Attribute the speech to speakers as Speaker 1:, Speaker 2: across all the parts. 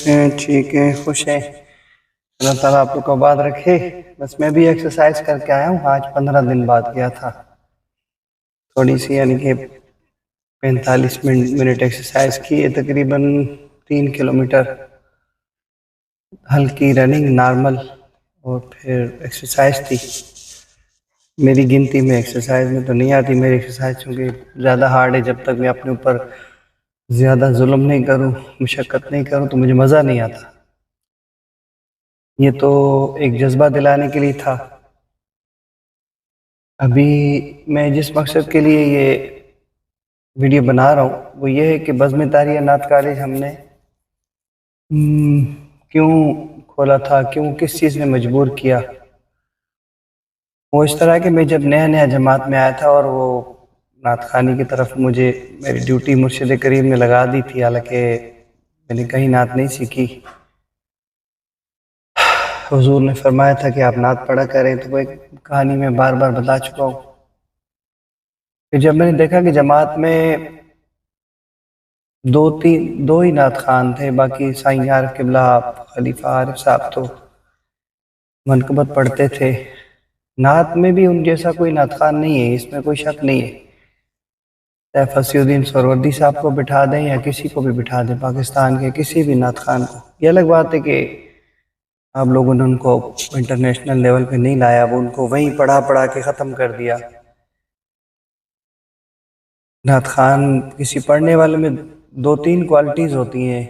Speaker 1: سے ہیں؟ ٹھیک ہیں، خوش ہیں؟ اللہ تعالیٰ آپ لوگ کو آباد رکھے۔ بس میں بھی ایکسرسائز کر کے آیا ہوں، آج 15 دن بعد گیا تھا۔ تھوڑی سی یعنی کہ 45 منٹ ایکسرسائز کی ہے، تقریباً 3 کلومیٹر ہلکی رننگ نارمل، اور پھر ایکسرسائز تھی۔ میری گنتی میں ایکسرسائز میں تو نہیں آتی میری ایکسرسائز، چونکہ زیادہ ہارڈ ہے۔ جب تک میں اپنے اوپر زیادہ ظلم نہیں کروں، مشقت نہیں کروں، تو مجھے مزہ نہیں آتا۔ یہ تو ایک جذبہ دلانے کے لیے تھا۔ ابھی میں جس مقصد کے لیے یہ ویڈیو بنا رہا ہوں وہ یہ ہے کہ بزم طاہریہ نعت کالج ہم نے کیوں کھولا تھا، کیوں، کس چیز نے مجبور کیا۔ وہ اس طرح کہ میں جب نیا جماعت میں آیا تھا، اور وہ نعت خوانی کی طرف مجھے میری ڈیوٹی مرشد کریم نے لگا دی تھی، حالانکہ میں نے کہیں نعت نہیں سیکھی۔ حضور نے فرمایا تھا کہ آپ نعت پڑھا کریں، تو وہ ایک کہانی میں بار بار بتا چکا ہوں۔ پھر جب میں نے دیکھا کہ جماعت میں دو ہی نعت خوان تھے، باقی سائیں عارف قبلہ، خلیفہ عارف صاحب تو منقبت پڑھتے تھے۔ نعت میں بھی ان جیسا کوئی نعت خوان نہیں ہے، اس میں کوئی شک نہیں ہے۔ چاہے فصیح الدین سہروردی صاحب کو بٹھا دیں یا کسی کو بھی بٹھا دیں، پاکستان کے کسی بھی نعت خوان کو۔ یہ الگ بات ہے کہ آپ لوگوں نے ان کو انٹرنیشنل لیول پہ نہیں لایا، وہ ان کو وہیں پڑھا کے ختم کر دیا۔ نعت خوان کسی پڑھنے والے میں 2-3 کوالٹیز ہوتی ہیں۔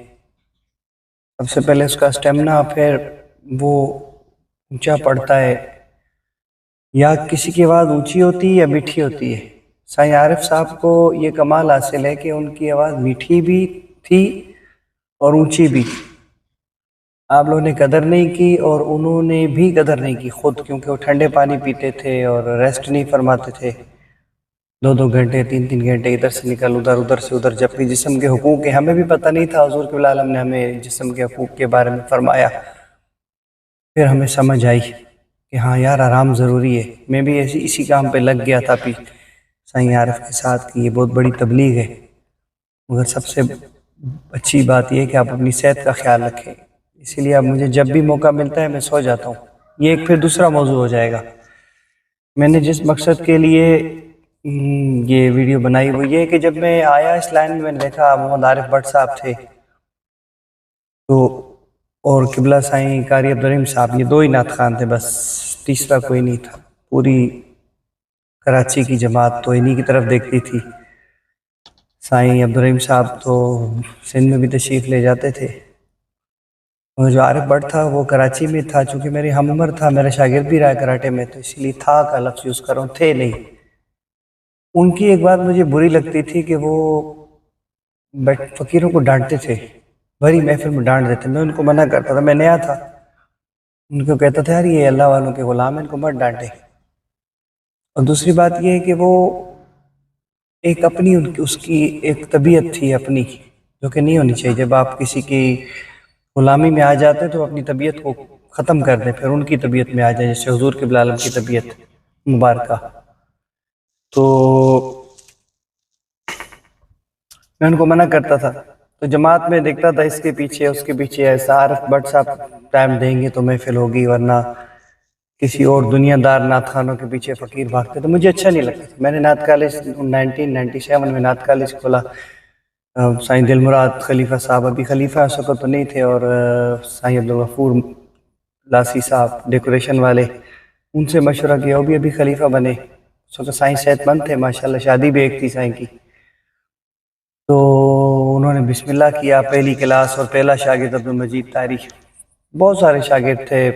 Speaker 1: سب سے پہلے اس کا اسٹیمنا، پھر وہ اونچا پڑھتا ہے، یا کسی کی آواز اونچی ہوتی ہے یا میٹھی ہوتی ہے۔ سائیں عارف صاحب کو یہ کمال حاصل ہے کہ ان کی آواز میٹھی بھی تھی اور اونچی بھی۔ آپ لوگوں نے قدر نہیں کی اور انہوں نے بھی قدر نہیں کی خود، کیونکہ وہ ٹھنڈے پانی پیتے تھے اور ریسٹ نہیں فرماتے تھے۔ 2 گھنٹے 3 گھنٹے ادھر سے نکل ادھر سے ادھر، جبکہ جسم کے حقوق کے ہمیں بھی پتہ نہیں تھا۔ حضور کے عالم نے ہمیں جسم کے حقوق کے بارے میں فرمایا، پھر ہمیں سمجھ آئی کہ ہاں یار آرام ضروری ہے۔ میں بھی اسی کام پہ لگ گیا تھا پھر سائیں عارف کے ساتھ، کہ یہ بہت بڑی تبلیغ ہے، مگر سب سے اچھی بات یہ ہے کہ آپ اپنی صحت کا خیال رکھیں۔ اسی لیے اب مجھے جب بھی موقع ملتا ہے میں سو جاتا ہوں۔ یہ ایک پھر دوسرا موضوع ہو جائے گا۔ میں نے جس مقصد کے لیے یہ ویڈیو بنائی وہ یہ کہ جب میں آیا اس لائن میں نے دیکھا محمد عارف بٹ صاحب تھے تو، اور قبلہ سائیں قاری عبدالرحیم صاحب، یہ 2 ہی نعت خوان تھے بس، تیسرا کوئی نہیں تھا۔ پوری کراچی کی جماعت تو انہی کی طرف دیکھتی تھی۔ سائیں عبدالرحیم صاحب تو سندھ میں بھی تشریف لے جاتے تھے، اور جو عارف بٹ تھا وہ کراچی میں تھا۔ چونکہ میری ہم عمر تھا، میرا شاگرد بھی رہا ہے کراٹے میں، تو اسی لیے تھا کا لفظ یوز کروں، تھے نہیں۔ ان کی ایک بات مجھے بری لگتی تھی کہ وہ فقیروں کو ڈانٹتے تھے، بھری محفل میں ڈانٹ دیتے۔ میں ان کو منع کرتا تھا، میں نیا تھا، ان کو کہتا تھا یار یہ اللہ والوں کے غلام ہیں، ان کو مت ڈانٹے۔ اور دوسری بات یہ ہے کہ وہ ایک اپنی اس کی ایک طبیعت تھی اپنی، جو کہ نہیں ہونی چاہیے۔ جب آپ کسی کی غلامی میں آ جاتے تو اپنی طبیعت کو ختم کر دیں، پھر ان کی طبیعت میں آ جائیں، جیسے حضور قبلہ عالم کی طبیعت مبارکہ۔ تو میں ان کو منع کرتا تھا، تو جماعت میں دیکھتا تھا اس کے پیچھے اس کے پیچھے ایسا عارف بٹ صاحب ٹائم دیں گے تو محفل ہوگی، ورنہ کسی اور دنیا دار نعت خوانوں کے پیچھے فقیر بھاگتے، تو مجھے اچھا نہیں لگتا۔ میں نے نعت کالج 1997 میں نعت کالج کھولا۔ سائیں دل مراد خلیفہ صاحب ابھی خلیفہ اس وقت تو نہیں تھے، اور سائیں عبدالغفور لاسی صاحب ڈیکوریشن والے، ان سے مشورہ کیا، وہ بھی ابھی خلیفہ بنے۔ اس وقت سائیں صحت مند تھے ماشاءاللہ، شادی بھی ایک تھی سائیں کی۔ تو انہوں نے بسم اللہ کیا، پہلی کلاس، اور پہلا شاگرد عبدالمجید طاہری۔ بہت سارے شاگرد تھے،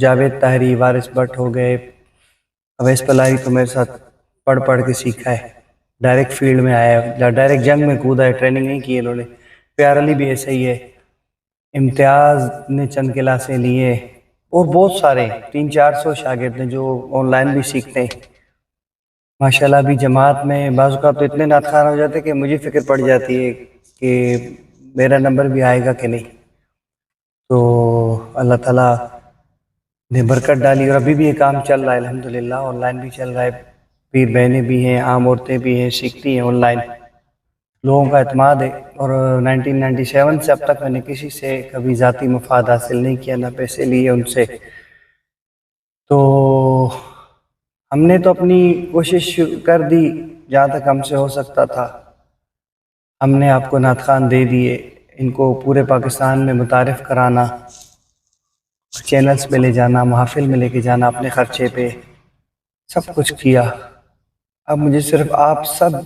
Speaker 1: جاوید طاہری، وارث بٹ ہو گئے، اویس پلاری تو میرے ساتھ پڑھ کے سیکھا ہے، ڈائریکٹ فیلڈ میں آیا، ڈائریکٹ جنگ میں کودا ہے، ٹریننگ نہیں کی انہوں نے۔ پیار علی بھی ایسے ہی ہے، امتیاز نے چند کلاسیں لیے، اور بہت سارے 300-400 شاگرد ہیں جو آن لائن بھی سیکھتے ہیں ماشاءاللہ۔ ابھی جماعت میں بعض اوقات تو اتنے نعت خوان ہو جاتے کہ مجھے فکر پڑ جاتی ہے کہ میرا نمبر بھی آئے گا کہ نہیں۔ تو اللہ تعالیٰ نے برکت ڈالی، اور ابھی بھی یہ کام چل رہا ہے الحمدللہ، آن لائن بھی چل رہا ہے، پیر بہنیں بھی ہیں، عام عورتیں بھی ہیں، سیکھتی ہیں آن لائن۔ لوگوں کا اعتماد ہے، اور 1997 سے اب تک میں نے کسی سے کبھی ذاتی مفاد حاصل نہیں کیا، نہ پیسے لیے ان سے۔ تو ہم نے تو اپنی کوشش کر دی جہاں تک ہم سے ہو سکتا تھا، ہم نے آپ کو نعت خوان دے دیے، ان کو پورے پاکستان میں متعارف کرانا، چینلز پہ لے جانا، محافل میں لے کے جانا اپنے خرچے پہ، سب کچھ کیا۔ اب مجھے صرف آپ سب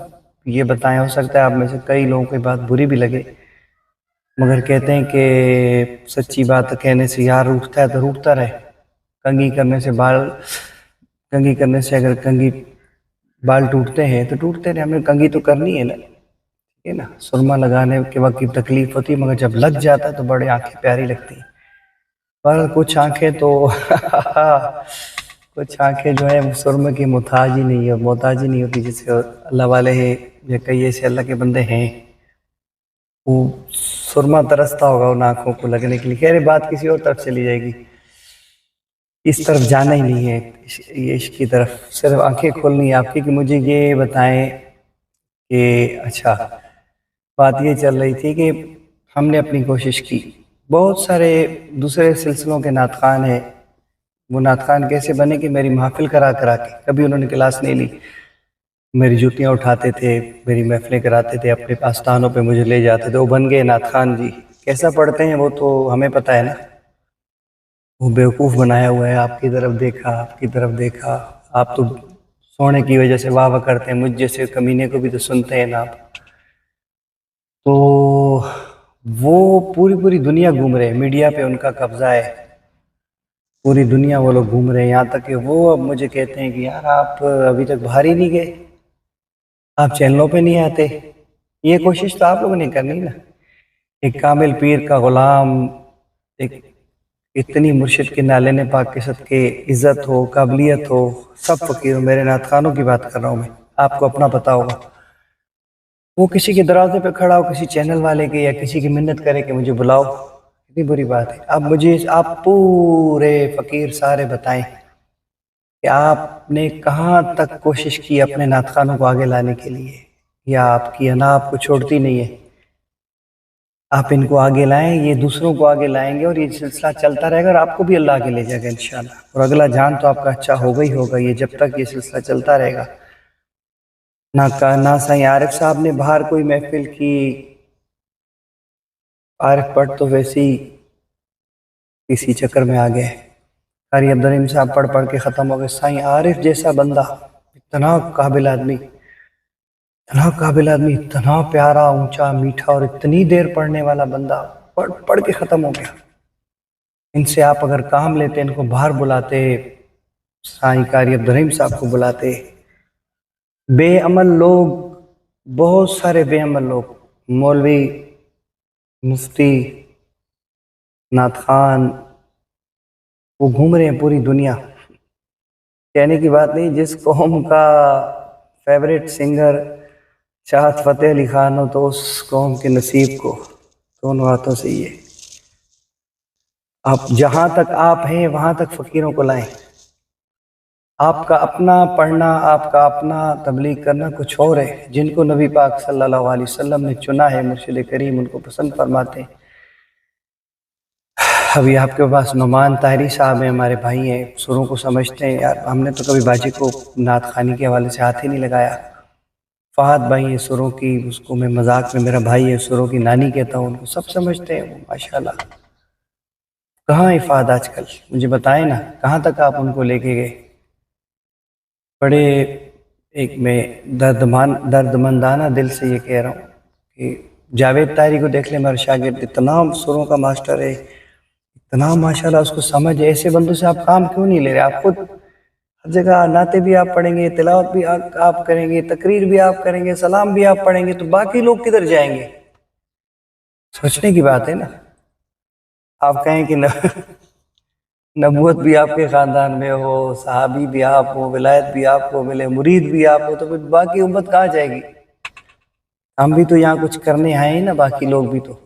Speaker 1: یہ بتائیں، ہو سکتا ہے آپ میں سے کئی لوگوں کی بات بری بھی لگے، مگر کہتے ہیں کہ سچی بات کہنے سے یار روٹھتا ہے تو روٹھتا رہے، کنگھی کرنے سے کنگھی کرنے سے اگر بال ٹوٹتے ہیں تو ٹوٹتے رہے، ہم نے کنگھی تو کرنی ہے نا، ٹھیک ہے نا۔ سرما لگانے کے وقت کی تکلیف ہوتی ہے، مگر جب لگ جاتا ہے تو بڑے آنکھیں پیاری لگتی ہیں۔ پر کچھ آنکھیں تو کچھ آنکھیں جو ہیں سرما کی محتاج ہی نہیں ہوتی، جس سے اللہ والے ہیں یا کئی ایسے اللہ کے بندے ہیں، وہ سرما ترستا ہوگا ان آنکھوں کو لگنے کے لیے۔ خیر بات کسی اور طرف چلی جائے گی، اس طرف جانا ہی نہیں ہے، یہ عشق کی طرف، صرف آنکھیں کھولنی ہے آپ کی کہ مجھے یہ بتائیں کہ اچھا بات یہ چل رہی تھی کہ ہم نے اپنی کوشش کی، بہت سارے دوسرے سلسلوں کے نعت خوان ہیں، وہ نعت خوان کیسے بنے کہ میری محفل کرا کے کبھی انہوں نے کلاس نہیں لی، میری جوتیاں اٹھاتے تھے، میری محفلیں کراتے تھے، اپنے آستانوں پہ مجھے لے جاتے تھے، وہ بن گئے نعت خوان جی۔ کیسا پڑھتے ہیں وہ تو ہمیں پتہ ہے نا، وہ بیوقوف بنایا ہوا ہے، آپ کی طرف دیکھا، آپ تو سونے کی وجہ سے واہ واہ کرتے ہیں، مجھ جیسے کمینے کو بھی تو سنتے ہیں نا آپ۔ تو وہ پوری دنیا گھوم رہے ہیں، میڈیا پہ ان کا قبضہ ہے، پوری دنیا وہ لوگ گھوم رہے ہیں، یہاں تک کہ وہ اب مجھے کہتے ہیں کہ یار آپ ابھی تک باہر ہی نہیں گئے، آپ چینلوں پہ نہیں آتے۔ یہ کوشش تو آپ لوگوں نے کرنی نا، ایک کامل پیر کا غلام، ایک اتنی مرشد کے نالے نے پاک کے صدقے عزت ہو، قابلیت ہو، سب فقیر ہو، میرے نعت خوانوں کی بات کر رہا ہوں میں، آپ کو اپنا پتہ ہوگا، وہ کسی کے دروازے پہ کھڑا ہو، کسی چینل والے کے یا کسی کی منت کرے کہ مجھے بلاؤ، اتنی بری بات ہے۔ اب مجھے آپ پورے فقیر سارے بتائیں کہ آپ نے کہاں تک کوشش کی اپنے نعت خوانوں کو آگے لانے کے لیے، یا آپ کی انا آپ کو چھوڑتی نہیں ہے، آپ ان کو آگے لائیں، یہ دوسروں کو آگے لائیں گے اور یہ سلسلہ چلتا رہے گا، اور آپ کو بھی اللہ آگے لے جائے گا انشاءاللہ، اور اگلا جان تو آپ کا اچھا ہوگا ہی ہوگا، یہ جب تک یہ سلسلہ چلتا رہے گا۔ نہ سائیں عارف صاحب نے باہر کوئی محفل کی، عارف پڑھ تو ویسے ہی کسی چکر میں آ گئے، قاری عبدالرحیم صاحب پڑھ کے ختم ہو گئے۔ سائیں عارف جیسا بندہ، اتنا قابل آدمی، اتنا پیارا، اونچا، میٹھا، اور اتنی دیر پڑھنے والا بندہ پڑھ کے ختم ہو گیا۔ ان سے آپ اگر کام لیتے، ان کو باہر بلاتے، سائیں قاری عبدالرحیم صاحب کو بلاتے، بے عمل لوگ، بہت سارے بے عمل لوگ، مولوی، مفتی، نعت خوان، وہ گھوم رہے ہیں پوری دنیا۔ کہنے کی بات نہیں، جس قوم کا فیوریٹ سنگر چاہت فتح علی خان ہو تو اس قوم کے نصیب کو دونوں ہاتھوں سے یہ، آپ جہاں تک آپ ہیں وہاں تک فقیروں کو لائیں۔ آپ کا اپنا پڑھنا، آپ کا اپنا تبلیغ کرنا کچھ اور ہے، جن کو نبی پاک صلی اللہ علیہ وسلم نے چنا ہے، مرشد کریم ان کو پسند فرماتے ہیں۔ ابھی آپ کے پاس نعمان طاہری صاحب ہیں، ہمارے بھائی ہیں، سروں کو سمجھتے ہیں یار، ہم نے تو کبھی باجی کو نعت خوانی کے حوالے سے ہاتھ ہی نہیں لگایا۔ فہد بھائی ہیں سروں کی، اس کو میں مذاق میں میرا بھائی ہے، سروں کی نانی کہتا ہوں، ان کو سب سمجھتے ہیں، ماشاءاللہ۔ کہاں ہے فہد آج کل؟ مجھے بتائیں نا، کہاں تک آپ ان کو لے کے گئے؟ بڑے ایک میں دردمندانہ دل سے یہ کہہ رہا ہوں کہ جاوید طاہری کو دیکھ لیں، میرا شاگرد، اتنا سروں کا ماسٹر ہے، اتنا ماشاءاللہ اس کو سمجھ ہے، ایسے بندوں سے آپ کام کیوں نہیں لے رہے؟ آپ خود ہر جگہ نعتیں بھی آپ پڑھیں گے، تلاوت بھی آپ کریں گے، تقریر بھی آپ کریں گے، سلام بھی آپ پڑھیں گے، تو باقی لوگ کدھر جائیں گے؟ سوچنے کی بات ہے نا۔ آپ کہیں کہ نبوت بھی آپ کے خاندان میں ہو، صحابی بھی آپ ہو، ولایت بھی آپ کو ملے، مرید بھی آپ ہو، تو پھر باقی امت کہاں جائے گی؟ ہم بھی تو یہاں کچھ کرنے آئے ہیں نا، باقی لوگ بھی تو۔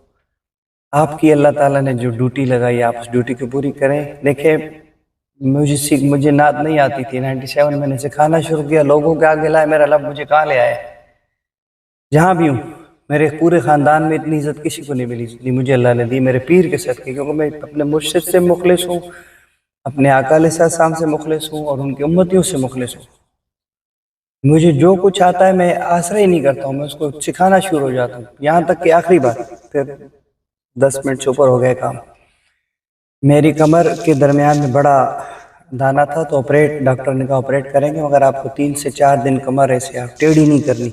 Speaker 1: آپ کی اللہ تعالیٰ نے جو ڈیوٹی لگائی، آپ اس ڈیوٹی کو پوری کریں۔ دیکھیں، مجھے نعت نہیں آتی تھی، 97 میں نے سکھانا شروع کیا، لوگوں کے آگے لائے، میرا لب مجھے کہاں لے آئے، جہاں بھی ہوں میرے پورے خاندان میں اتنی عزت کسی کو نہیں ملی جتنی مجھے اللہ نے دی میرے پیر کے صدقے، کیونکہ میں اپنے مرشد سے مخلص ہوں، اپنے آقا علیہ السلام سے مخلص ہوں، اور ان کی امتیوں سے مخلص ہوں۔ مجھے جو کچھ آتا ہے میں آسرا ہی نہیں کرتا ہوں، میں اس کو سکھانا شروع ہو جاتا ہوں، یہاں تک کہ آخری بات پھر 10 منٹ سے اوپر ہو گئے کام، میری کمر کے درمیان میں بڑا دانا تھا، تو ڈاکٹر نے کہا آپریٹ کریں گے، مگر آپ کو 3 سے 4 دن کمر ایسے آپ ٹیڑھی نہیں کرنی،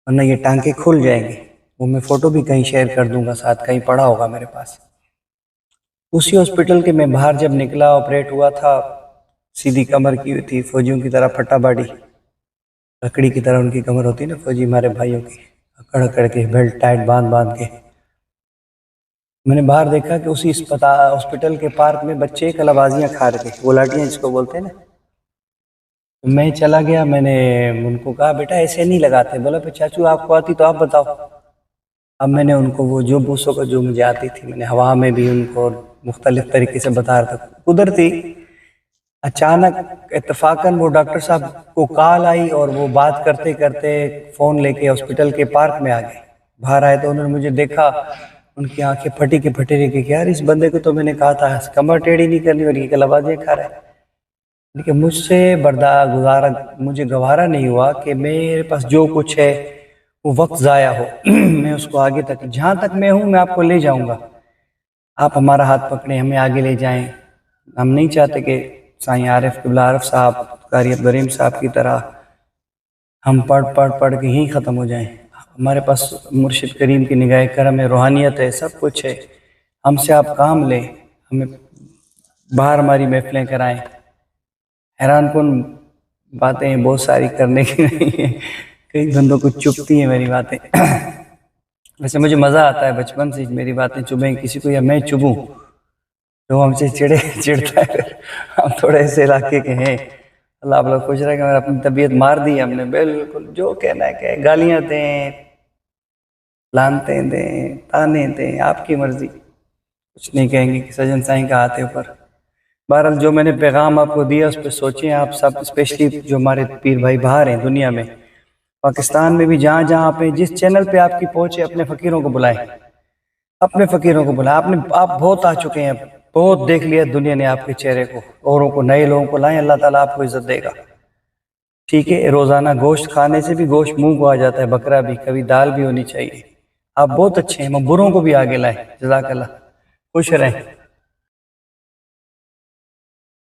Speaker 1: ورنہ یہ ٹانکے کھل جائیں گے۔ وہ میں فوٹو بھی کہیں شیئر کر دوں گا ساتھ، کہیں پڑا ہوگا میرے پاس۔ اسی ہاسپٹل کے میں باہر جب نکلا، آپریٹ ہوا تھا، سیدھی کمر کی ہوئی تھی، فوجیوں کی طرح پھٹا باڈی، لکڑی کی طرح ان کی کمر ہوتی ہے نا فوجی ہمارے بھائیوں کی، اکڑ اکڑ کے بیلٹ ٹائٹ باندھ کے۔ میں نے باہر دیکھا کہ اسی ہاسپٹل کے پارک میں بچے کلابازیاں کھا رہے تھے، گولاٹیاں جس کو بولتے ہیں نا۔ میں چلا گیا، میں نے ان کو کہا بیٹا ایسے نہیں لگاتے، بولا پھر چاچو آپ کو آتی تو آپ بتاؤ۔ اب میں نے ان کو وہ جو بوسوں کا جو مجھے آتی تھی، میں نے ہوا میں بھی ان کو مختلف طریقے سے بتا رہا تھا۔ قدرتی اچانک اتفاقاً وہ ڈاکٹر صاحب کو کال آئی، اور وہ بات کرتے کرتے فون لے کے ہاسپٹل کے پارک میں آ گئے۔ باہر آئے تو انہوں نے مجھے دیکھا، ان کی آنکھیں پھٹی کی پھٹی رہی کہ یار اس بندے کو تو میں نے کہا تھا کمر ٹیڑھی نہیں کرنی، اور یہ کلابازیاں کھا رہا ہے۔ لیکن مجھ سے مجھے گوارا نہیں ہوا کہ میرے پاس جو کچھ ہے وہ وقت ضائع ہو، میں اس کو آگے تک جہاں تک میں ہوں میں آپ کو لے جاؤں گا، آپ ہمارا ہاتھ پکڑیں، ہمیں آگے لے جائیں۔ ہم نہیں چاہتے کہ سائیں عارف قبلہ عارف صاحب، قاری عبدالرحیم صاحب کی طرح ہم پڑھ کے ہی ختم ہو جائیں۔ ہمارے پاس مرشد کریم کی نگاہ کرم ہے، روحانیت ہے، سب کچھ ہے، ہم سے آپ کام لیں، ہمیں باہر ہماری محفلیں کرائیں۔ حیران کن باتیں بہت ساری کرنے کی نہیں ہیں، کئی بندوں کو چپتی ہیں میری باتیں۔ ویسے مجھے مزہ آتا ہے بچپن سے میری باتیں چبھیں کسی کو یا میں چبھوں، جو ہم سے چڑھتا ہے۔ ہم تھوڑے ایسے علاقے کے ہیں، اللہ آپ لوگ خوش رہے کہ اپنی طبیعت مار دی ہم نے، بالکل جو کہنا ہے کہ گالیاں دیں، لانتیں دیں، تانے دیں، آپ کی مرضی، کچھ نہیں کہیں گے کہ سجن سائیں کا ہاتھ ہے اوپر۔ بہرحال جو میں نے پیغام آپ کو دیا اس پہ سوچیں آپ سب، اسپیشلی جو ہمارے پیر بھائی باہر ہیں دنیا میں، پاکستان میں بھی، جہاں جہاں پہ جس چینل پہ آپ کی پہنچے، اپنے فقیروں کو بلائیں، اپنے فقیروں کو بلائیں۔ آپ بہت آ چکے ہیں، بہت دیکھ لیا دنیا نے آپ کے چہرے کو، اوروں کو، نئے لوگوں کو لائیں، اللہ تعالیٰ آپ کو عزت دے گا۔ ٹھیک ہے، روزانہ گوشت کھانے سے بھی گوشت منہ کو آ جاتا ہے، بکرا بھی، کبھی دال بھی ہونی چاہیے۔ آپ بہت اچھے ہیں، بروں کو بھی آگے لائیں، جزاک اللہ، خوش رہیں۔